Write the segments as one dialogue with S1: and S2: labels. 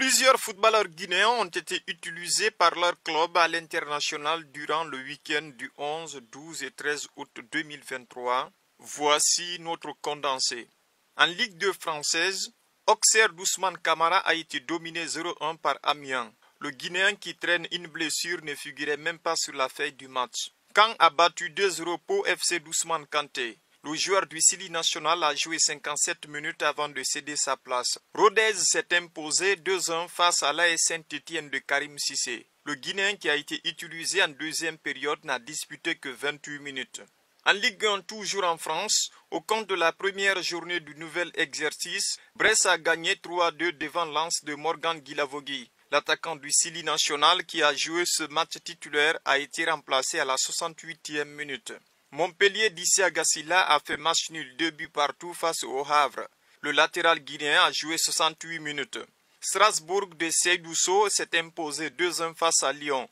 S1: Plusieurs footballeurs guinéens ont été utilisés par leur club à l'international durant le week-end du 11, 12 et 13 août 2023. Voici notre condensé. En Ligue 2 française, Auxerre d'Ousmane Camara a été dominé 0-1 par Amiens. Le Guinéen qui traîne une blessure ne figurait même pas sur la feuille du match. Caen a battu 2-0 Pau FC d'Ousmane Kanté. Le joueur du Sili national a joué 57 minutes avant de céder sa place. Rodez s'est imposé 2-1 face à l'AS Saint-Étienne de Karim Cissé. Le Guinéen qui a été utilisé en deuxième période n'a disputé que 28 minutes. En Ligue 1, toujours en France, au compte de la première journée du nouvel exercice, Brest a gagné 3-2 devant Lens de Morgan Guilavogui. L'attaquant du Sili national qui a joué ce match titulaire a été remplacé à la 68e minute. Montpellier d'Issa Gassila a fait match nul 2 buts partout face au Havre. Le latéral guinéen a joué 68 minutes. Strasbourg de Seydou Sow s'est imposé 2-1 face à Lyon.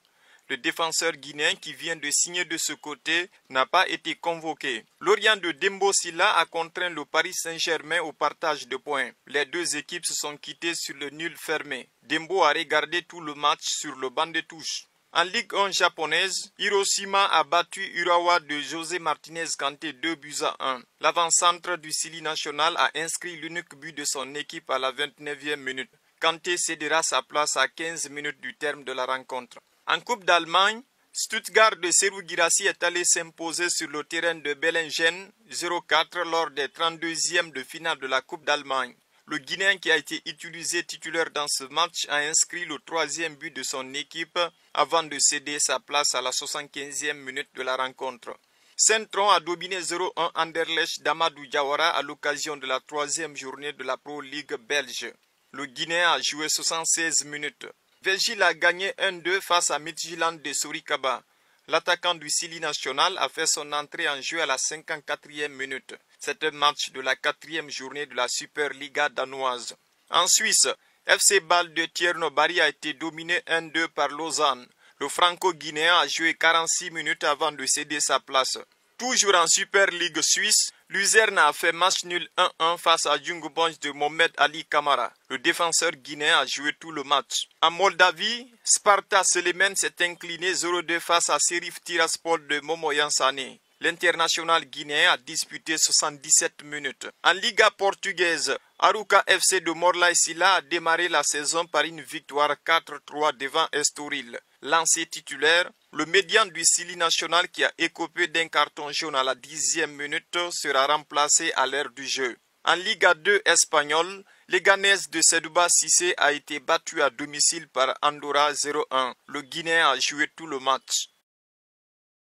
S1: Le défenseur guinéen qui vient de signer de ce côté n'a pas été convoqué. Lorient de Dembo Silla a contraint le Paris Saint-Germain au partage de points. Les deux équipes se sont quittées sur le nul fermé. Dembo a regardé tout le match sur le banc de touche. En Ligue 1 japonaise, Hiroshima a battu Urawa de José Martinez Kanté 2-1. L'avant-centre du Sili national a inscrit l'unique but de son équipe à la 29e minute. Kanté cédera sa place à 15 minutes du terme de la rencontre. En Coupe d'Allemagne, Stuttgart de Serhou Guirassy est allé s'imposer sur le terrain de Bellingen 0-4 lors des 32e de finale de la Coupe d'Allemagne. Le Guinéen qui a été utilisé titulaire dans ce match a inscrit le troisième but de son équipe avant de céder sa place à la 75e minute de la rencontre. Saint-Tron a dominé 0-1 Anderlecht d'Amadou Diawara à l'occasion de la troisième journée de la Pro League belge. Le Guinéen a joué 76 minutes. Végil a gagné 1-2 face à Midtjylland de Sorikaba. L'attaquant du Sili national a fait son entrée en jeu à la 54e minute. C'est un match de la 4e journée de la Superliga danoise. En Suisse, FC Bâle de Tierno-Bari a été dominé 1-2 par Lausanne. Le franco-guinéen a joué 46 minutes avant de céder sa place. Toujours en Super League suisse, Luzerne a fait match nul 1-1 face à Djungu de Mohamed Ali Kamara. Le défenseur guinéen a joué tout le match. En Moldavie, Sparta Selemen s'est incliné 0-2 face à Serif Tiraspol de Momoyan Sané. L'international guinéen a disputé 77 minutes. En Liga portugaise, Arouca FC de Morlaï Silla a démarré la saison par une victoire 4-3 devant Estoril. Lancé titulaire, le médian du Sili national qui a écopé d'un carton jaune à la 10e minute sera remplacé à l'heure du jeu. En Liga 2 espagnole, Leganés de Sedouba Cissé a été battu à domicile par Andorra 0-1. Le Guinéen a joué tout le match.